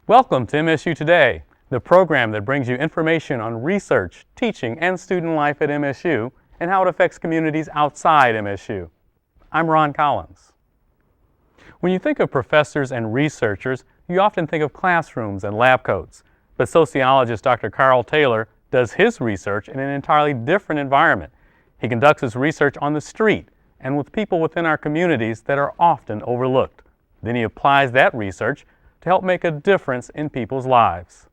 Welcome to MSU Today, the program that brings you information on research, teaching, and student life at MSU and how it affects communities outside MSU. I'm Ron Collins. When you think of professors and researchers, you often think of classrooms and lab coats, but sociologist Dr. Carl Taylor does his research in an entirely different environment. He conducts his research on the street and with people within our communities that are often overlooked. Then he applies that research to help make a difference in people's lives.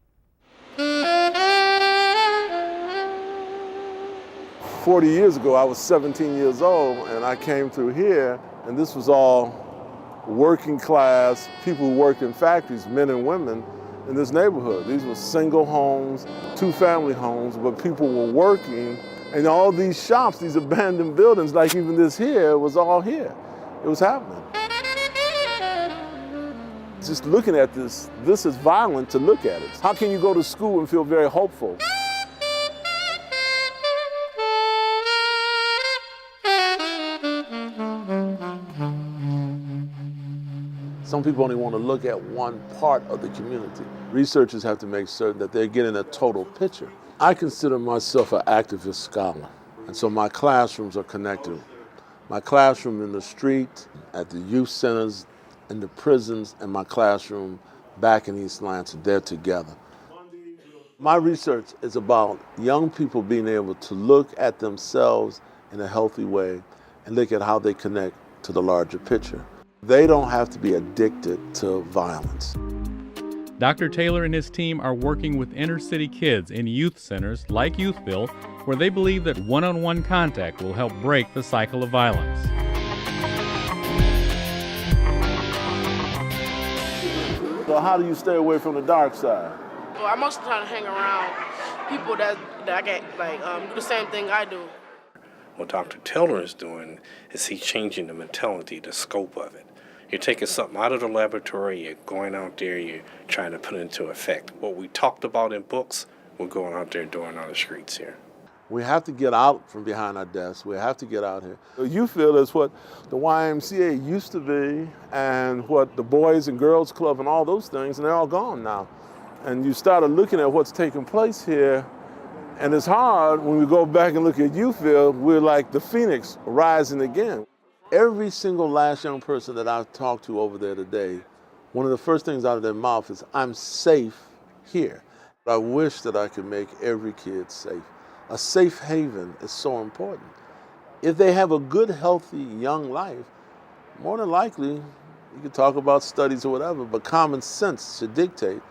40 years ago, I was 17 years old, and I came through here, and this was all working class, people who worked in factories, men and women, in this neighborhood. These were single homes, two-family homes, but people were working, and all these shops, these abandoned buildings, like even this here, was all here. It was happening. Just looking at this is violent to look at it. How can you go to school and feel very hopeful? Some people only want to look at one part of the community. Researchers have to make certain that they're getting a total picture. I consider myself an activist scholar, and so my classrooms are connected. My classroom in the street, at the youth centers, in the prisons, and my classroom back in East Lansing, they're together. My research is about young people being able to look at themselves in a healthy way and look at how they connect to the larger picture. They don't have to be addicted to violence. Dr. Taylor and his team are working with inner city kids in youth centers like Youthville, where they believe that one-on-one contact will help break the cycle of violence. So how do you stay away from the dark side? Well, I mostly try to hang around people that I get do the same thing I do. What Dr. Taylor is doing is he's changing the mentality, the scope of it. You're taking something out of the laboratory, you're going out there, you're trying to put it into effect. What we talked about in books, we're going out there doing on the streets here. We have to get out from behind our desks. We have to get out here. Youthville is what the YMCA used to be and what the Boys and Girls Club and all those things, and they're all gone now. And you started looking at what's taking place here, and it's hard when we go back and look at Youthville, we're like the phoenix rising again. Every single last young person that I've talked to over there today, one of the first things out of their mouth is, I'm safe here. I wish that I could make every kid safe. A safe haven is so important. If they have a good, healthy, young life, more than likely, you can talk about studies or whatever, but common sense should dictate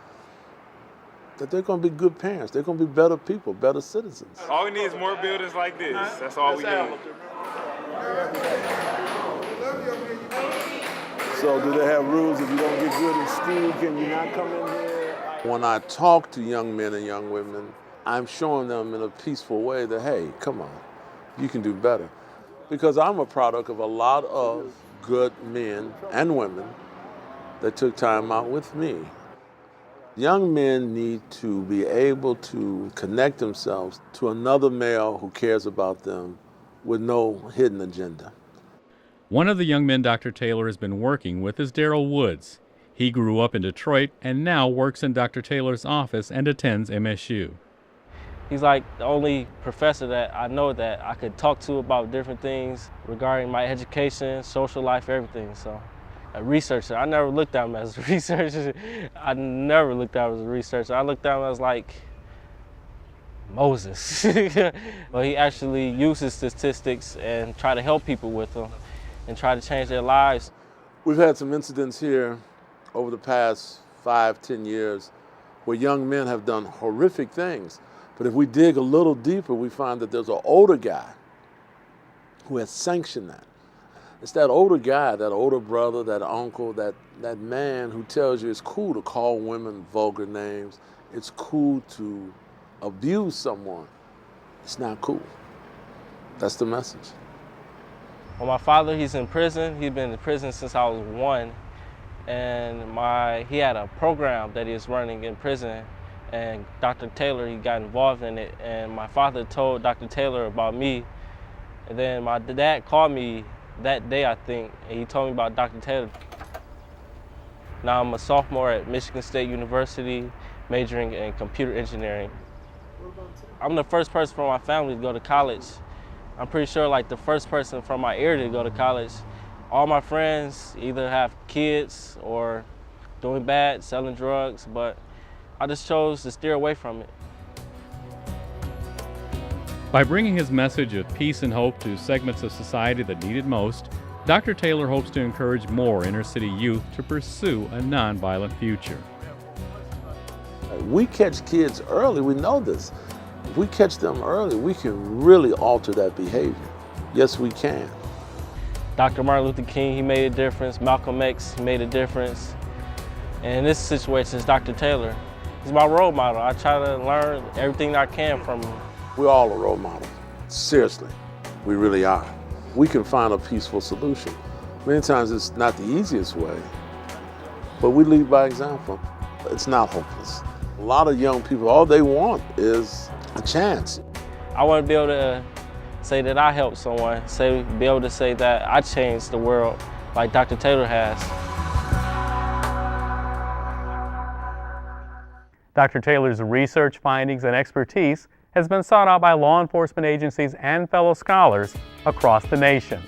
that they're going to be good parents. They're going to be better people, better citizens. All we need is more buildings like this. That's all we need. So do they have rules? If you don't get good in school, can you not come in here? When I talk to young men and young women, I'm showing them in a peaceful way that, hey, come on, you can do better. Because I'm a product of a lot of good men and women that took time out with me. Young men need to be able to connect themselves to another male who cares about them with no hidden agenda. One of the young men Dr. Taylor has been working with is DARRYL Woods. He grew up in Detroit and now works in Dr. Taylor's office and attends MSU. He's like the only professor that I know that I could talk to about different things regarding my education, social life, everything. So, a researcher, I never looked at him as a researcher. I never looked at him as a researcher. I looked at him as like Moses. But he actually uses statistics and try to help people with them and try to change their lives. We've had some incidents here over the past 5-10 years where young men have done horrific things. But if we dig a little deeper, we find that there's an older guy who has sanctioned that. It's that older guy, that older brother, that uncle, that man who tells you it's cool to call women vulgar names. It's cool to abuse someone. It's not cool. That's the message. Well, my father, he's in prison. He's been in prison since I was 1. And he had a program that he was running in prison. And Dr. Taylor, he got involved in it, and my father told Dr. Taylor about me. And then my dad called me that day, I think, and he told me about Dr. Taylor. Now I'm a sophomore at Michigan State University, majoring in computer engineering. I'm the first person from my family to go to college. I'm pretty sure like the first person from my area to go to college. All my friends either have kids or doing bad, selling drugs, but I just chose to steer away from it. By bringing his message of peace and hope to segments of society that need it most, Dr. Taylor hopes to encourage more inner-city youth to pursue a nonviolent future. We catch kids early, we know this. If we catch them early, we can really alter that behavior. Yes, we can. Dr. Martin Luther King, he made a difference. Malcolm X made a difference. And in this situation, it's Dr. Taylor. He's my role model. I try to learn everything I can from him. We're all a role model. Seriously, we really are. We can find a peaceful solution. Many times it's not the easiest way, but we lead by example. It's not hopeless. A lot of young people, all they want is a chance. I want to be able to say that I helped someone, be able to say that I changed the world like Dr. Taylor has. Dr. Taylor's research findings and expertise has been sought out by law enforcement agencies and fellow scholars across the nation.